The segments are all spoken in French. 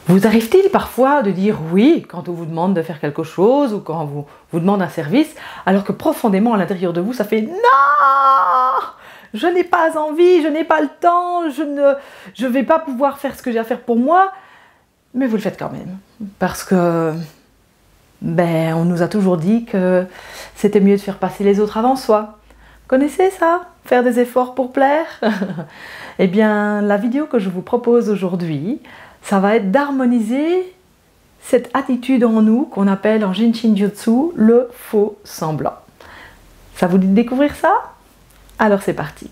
Vous arrive-t-il parfois de dire oui quand on vous demande de faire quelque chose ou quand on vous demande un service, alors que profondément à l'intérieur de vous, ça fait « Non, je n'ai pas envie, je n'ai pas le temps, je ne vais pas pouvoir faire ce que j'ai à faire pour moi », mais vous le faites quand même. Parce que, on nous a toujours dit que c'était mieux de faire passer les autres avant soi. Connaissez ça? Faire des efforts pour plaire? Eh bien, la vidéo que je vous propose aujourd'hui, ça va être d'harmoniser cette attitude en nous qu'on appelle en Jinshin Jutsu le faux semblant. Ça vous dit de découvrir ça? Alors c'est parti!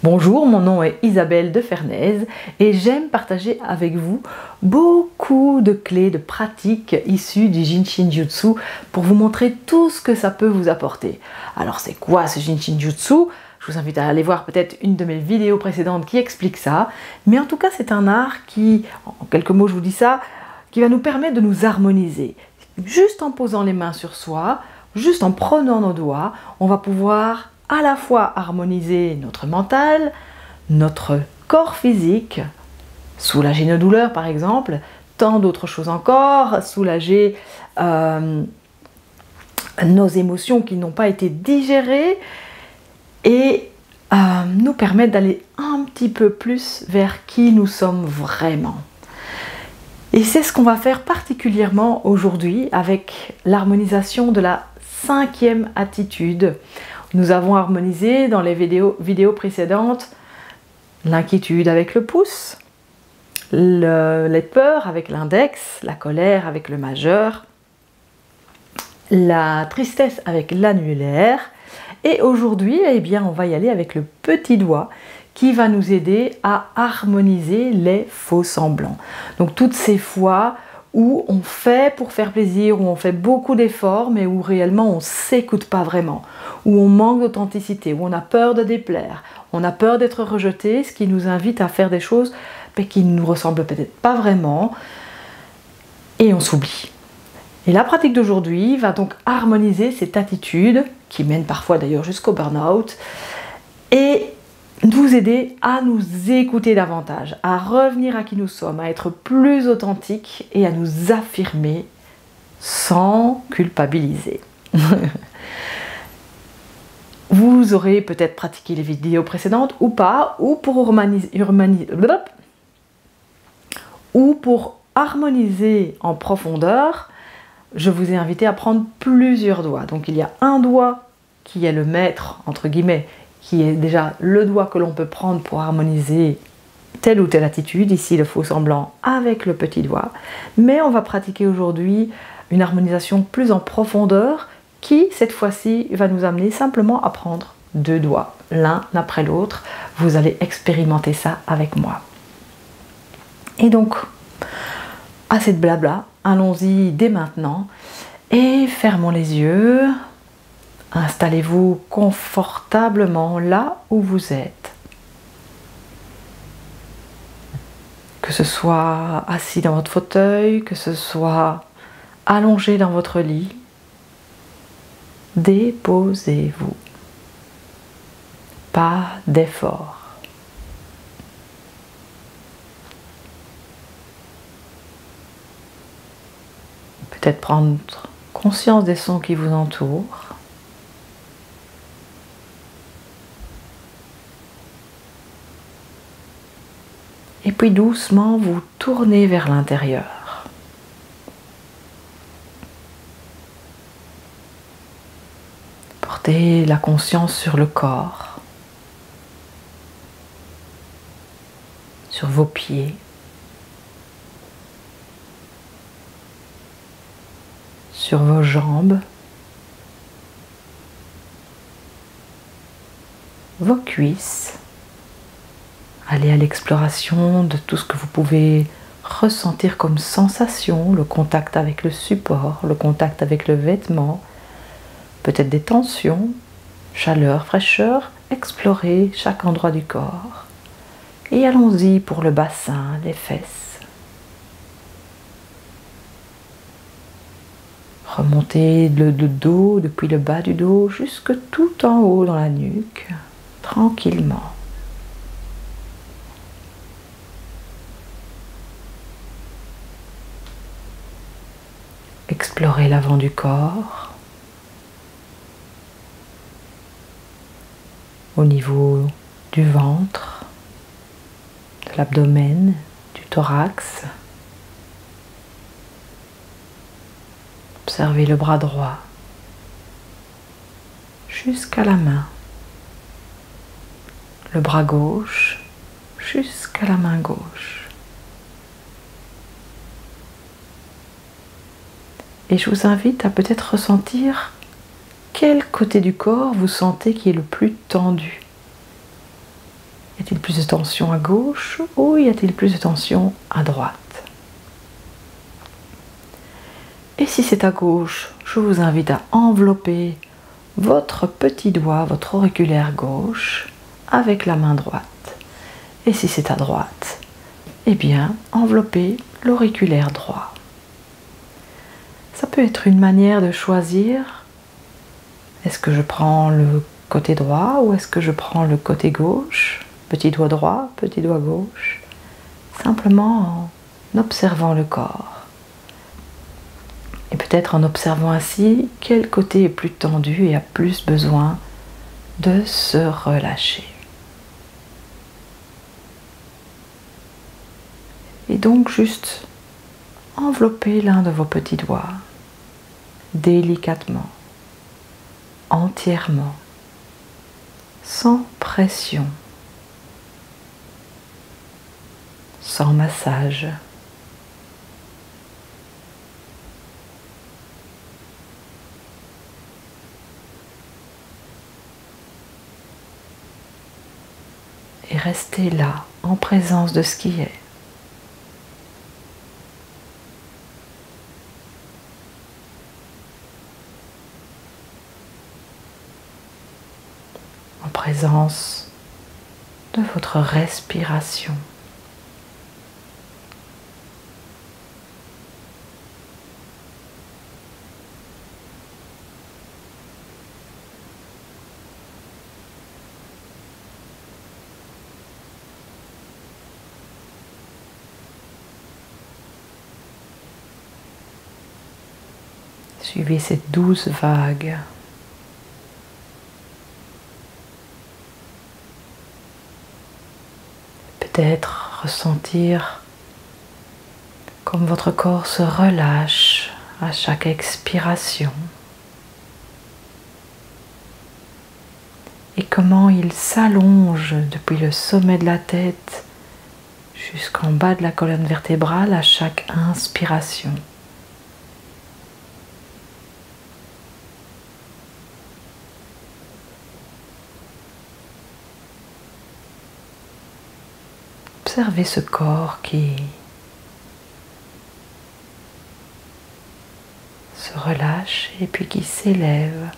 Bonjour, mon nom est Isabelle de Fernaise et j'aime partager avec vous beaucoup de clés, de pratiques issues du Jinshin Jutsu pour vous montrer tout ce que ça peut vous apporter. Alors c'est quoi ce Jinshin Jutsu? Je vous invite à aller voir peut-être une de mes vidéos précédentes qui explique ça, mais en tout cas c'est un art qui, en quelques mots je vous dis ça, qui va nous permettre de nous harmoniser. Juste en posant les mains sur soi, juste en prenant nos doigts, on va pouvoir à la fois harmoniser notre mental, notre corps physique, soulager nos douleurs par exemple, tant d'autres choses encore, soulager nos émotions qui n'ont pas été digérées et nous permettre d'aller un petit peu plus vers qui nous sommes vraiment. Et c'est ce qu'on va faire particulièrement aujourd'hui avec l'harmonisation de la 5e attitude. Nous avons harmonisé dans les vidéos précédentes l'inquiétude avec le pouce, les peurs avec l'index, la colère avec le majeur, la tristesse avec l'annulaire. Et aujourd'hui, eh bien, on va y aller avec le petit doigt qui va nous aider à harmoniser les faux semblants. Donc toutes ces fois où on fait pour faire plaisir, où on fait beaucoup d'efforts, mais où réellement on ne s'écoute pas vraiment, où on manque d'authenticité, où on a peur de déplaire, on a peur d'être rejeté, ce qui nous invite à faire des choses qui ne nous ressemblent peut-être pas vraiment, et on s'oublie. Et la pratique d'aujourd'hui va donc harmoniser cette attitude, qui mène parfois d'ailleurs jusqu'au burn-out, et nous aider à nous écouter davantage, à revenir à qui nous sommes, à être plus authentiques et à nous affirmer sans culpabiliser. Vous aurez peut-être pratiqué les vidéos précédentes ou pas, ou pour harmoniser en profondeur, je vous ai invité à prendre plusieurs doigts. Donc il y a un doigt qui est le maître, entre guillemets, qui est déjà le doigt que l'on peut prendre pour harmoniser telle ou telle attitude, ici le faux semblant avec le petit doigt. Mais on va pratiquer aujourd'hui une harmonisation plus en profondeur qui, cette fois-ci, va nous amener simplement à prendre 2 doigts, l'un après l'autre. Vous allez expérimenter ça avec moi. Et donc, assez de blabla, allons-y dès maintenant et fermons les yeux. Installez-vous confortablement là où vous êtes. Que ce soit assis dans votre fauteuil, que ce soit allongé dans votre lit. Déposez-vous. Pas d'effort. Peut-être prendre conscience des sons qui vous entourent. Et puis doucement, vous tournez vers l'intérieur. Portez la conscience sur le corps, sur vos pieds, sur vos jambes, vos cuisses. Allez à l'exploration de tout ce que vous pouvez ressentir comme sensation, le contact avec le support, le contact avec le vêtement, peut-être des tensions, chaleur, fraîcheur. Explorez chaque endroit du corps. Et allons-y pour le bassin, les fesses. Remontez le dos depuis le bas du dos jusque tout en haut dans la nuque. tranquillement. Explorez l'avant du corps, au niveau du ventre, de l'abdomen, du thorax. Observez le bras droit jusqu'à la main, le bras gauche jusqu'à la main gauche. Et je vous invite à peut-être ressentir quel côté du corps vous sentez qui est le plus tendu. Y a-t-il plus de tension à gauche ou y a-t-il plus de tension à droite? Et si c'est à gauche, je vous invite à envelopper votre petit doigt, votre auriculaire gauche, avec la main droite. Et si c'est à droite, eh bien, enveloppez l'auriculaire droit. Ça peut être une manière de choisir, est-ce que je prends le côté droit ou est-ce que je prends le côté gauche? Petit doigt droit, petit doigt gauche. Simplement en observant le corps. Et peut-être en observant ainsi quel côté est plus tendu et a plus besoin de se relâcher. Et donc juste enveloppez l'un de vos petits doigts délicatement, entièrement, sans pression, sans massage. Et restez là, en présence de ce qui est. En présence de votre respiration. Suivez ces douces vagues. Peut-être ressentir comme votre corps se relâche à chaque expiration et comment il s'allonge depuis le sommet de la tête jusqu'en bas de la colonne vertébrale à chaque inspiration. Observez ce corps qui se relâche et puis qui s'élève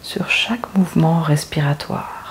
sur chaque mouvement respiratoire.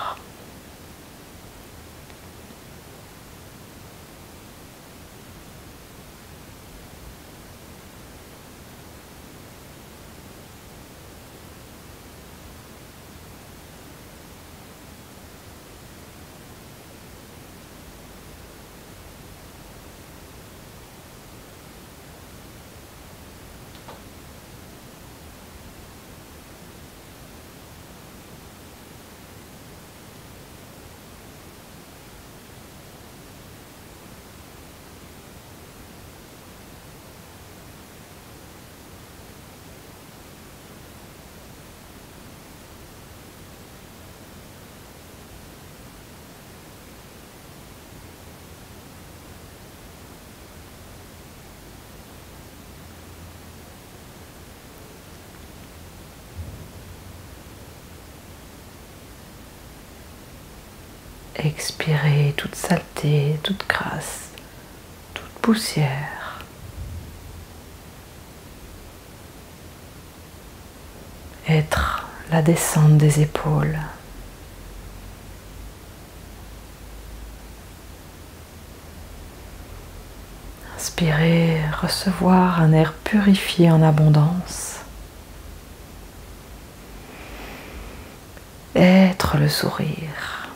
Expirez toute saleté, toute crasse, toute poussière. Être la descente des épaules. Inspirez, recevoir un air purifié en abondance. être le sourire.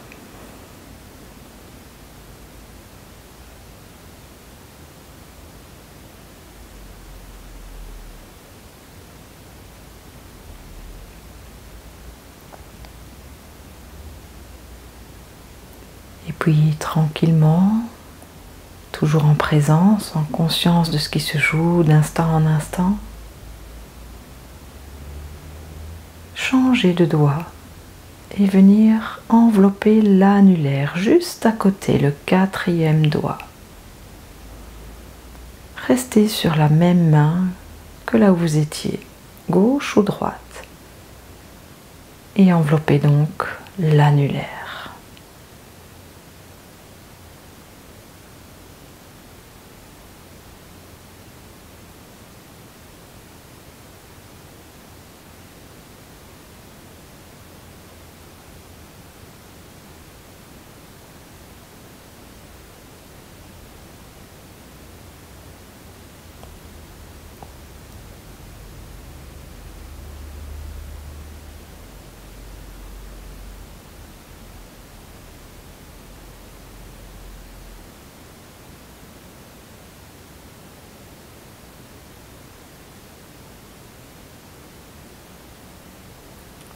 Et puis tranquillement, toujours en présence, en conscience de ce qui se joue d'instant en instant, changer de doigt et venir envelopper l'annulaire juste à côté, le 4e doigt. Restez sur la même main que là où vous étiez, gauche ou droite, et enveloppez donc l'annulaire.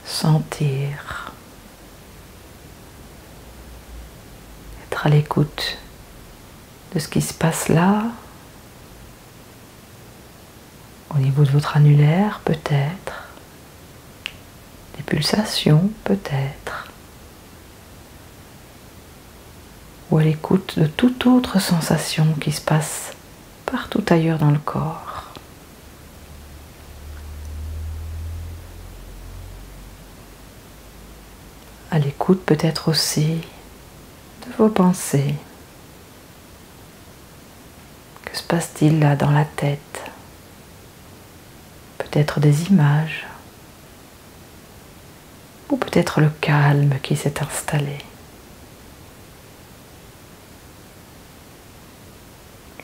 Sentir, être à l'écoute de ce qui se passe là, au niveau de votre annulaire peut-être, des pulsations peut-être, ou à l'écoute de toute autre sensation qui se passe partout ailleurs dans le corps. À l'écoute peut-être aussi de vos pensées. Que se passe-t-il là dans la tête? Peut-être des images, ou peut-être le calme qui s'est installé.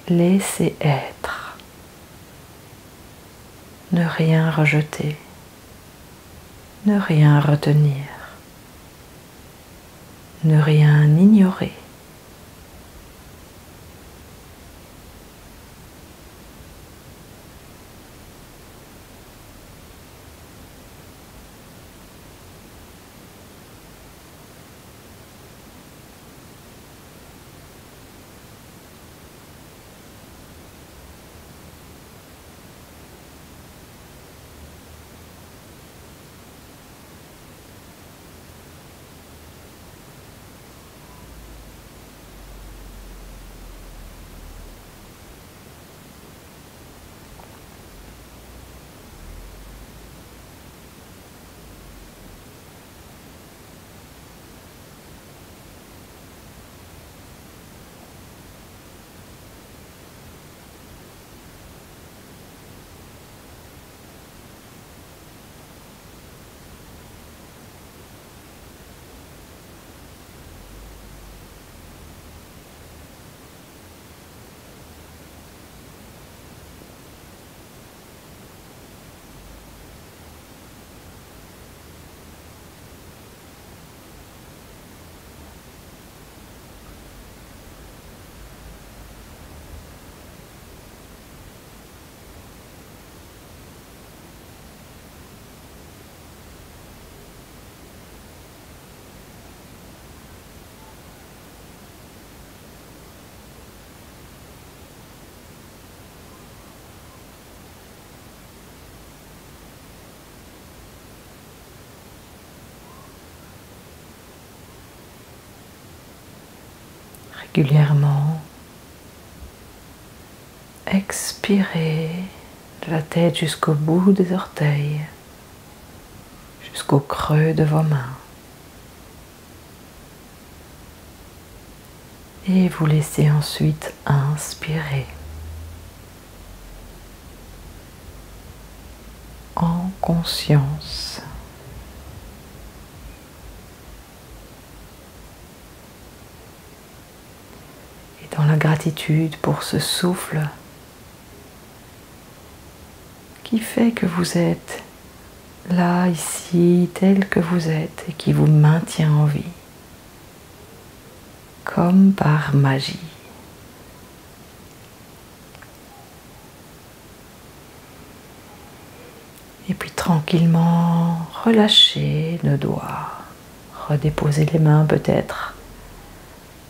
Laissez être. Ne rien rejeter. Ne rien retenir. Ne rien ignorer. Régulièrement, expirez de la tête jusqu'au bout des orteils, jusqu'au creux de vos mains. Et vous laissez ensuite inspirer en conscience. Et dans la gratitude pour ce souffle qui fait que vous êtes là, ici, tel que vous êtes et qui vous maintient en vie, comme par magie. Et puis tranquillement, relâchez nos doigts, redéposez les mains peut-être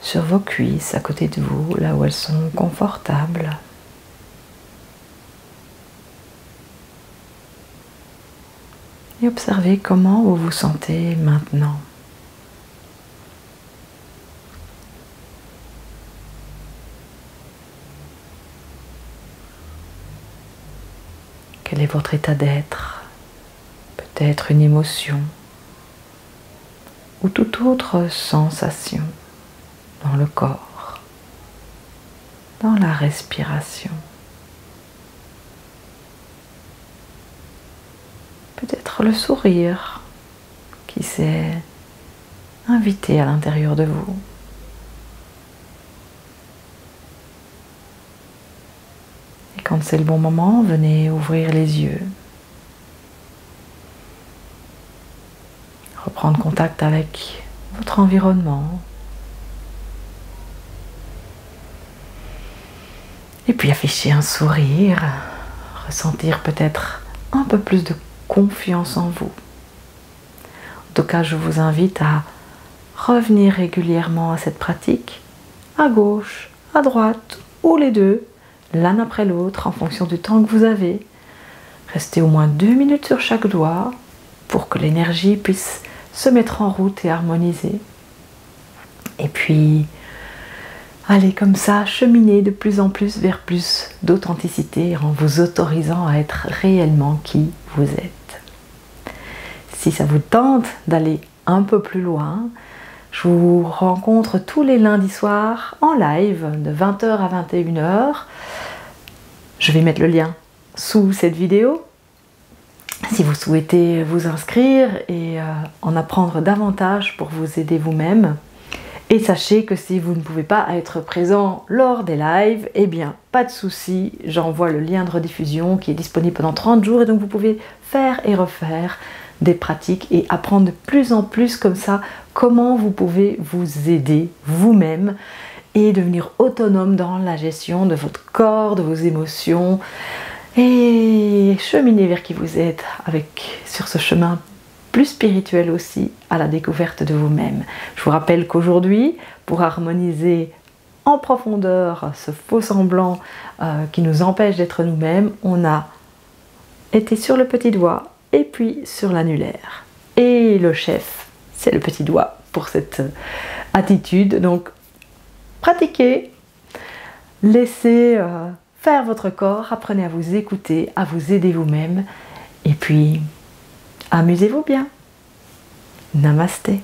sur vos cuisses à côté de vous, là où elles sont confortables. Et observez comment vous vous sentez maintenant. Quel est votre état d'être? Peut-être une émotion ou toute autre sensation dans le corps, dans la respiration. Peut-être le sourire qui s'est invité à l'intérieur de vous. Et quand c'est le bon moment, venez ouvrir les yeux. Reprendre contact avec votre environnement. Et puis afficher un sourire, ressentir peut-être un peu plus de confiance en vous. En tout cas, je vous invite à revenir régulièrement à cette pratique, à gauche, à droite ou les deux, l'un après l'autre en fonction du temps que vous avez. Restez au moins 2 minutes sur chaque doigt pour que l'énergie puisse se mettre en route et harmoniser. Et puis, allez comme ça, cheminer de plus en plus vers plus d'authenticité en vous autorisant à être réellement qui vous êtes. Si ça vous tente d'aller un peu plus loin, je vous rencontre tous les lundis soirs en live de 20 h à 21 h. Je vais mettre le lien sous cette vidéo. Si vous souhaitez vous inscrire et en apprendre davantage pour vous aider vous-même. Et sachez que si vous ne pouvez pas être présent lors des lives, eh bien, pas de souci, j'envoie le lien de rediffusion qui est disponible pendant 30 jours et donc vous pouvez faire et refaire des pratiques et apprendre de plus en plus comme ça comment vous pouvez vous aider vous-même et devenir autonome dans la gestion de votre corps, de vos émotions et cheminer vers qui vous êtes sur ce chemin plus spirituel aussi, à la découverte de vous-même. Je vous rappelle qu'aujourd'hui, pour harmoniser en profondeur ce faux semblant qui nous empêche d'être nous-mêmes, on a été sur le petit doigt et puis sur l'annulaire. Et le chef, c'est le petit doigt pour cette attitude. Donc, pratiquez, laissez faire votre corps, apprenez à vous écouter, à vous aider vous-même et puis amusez-vous bien. Namasté.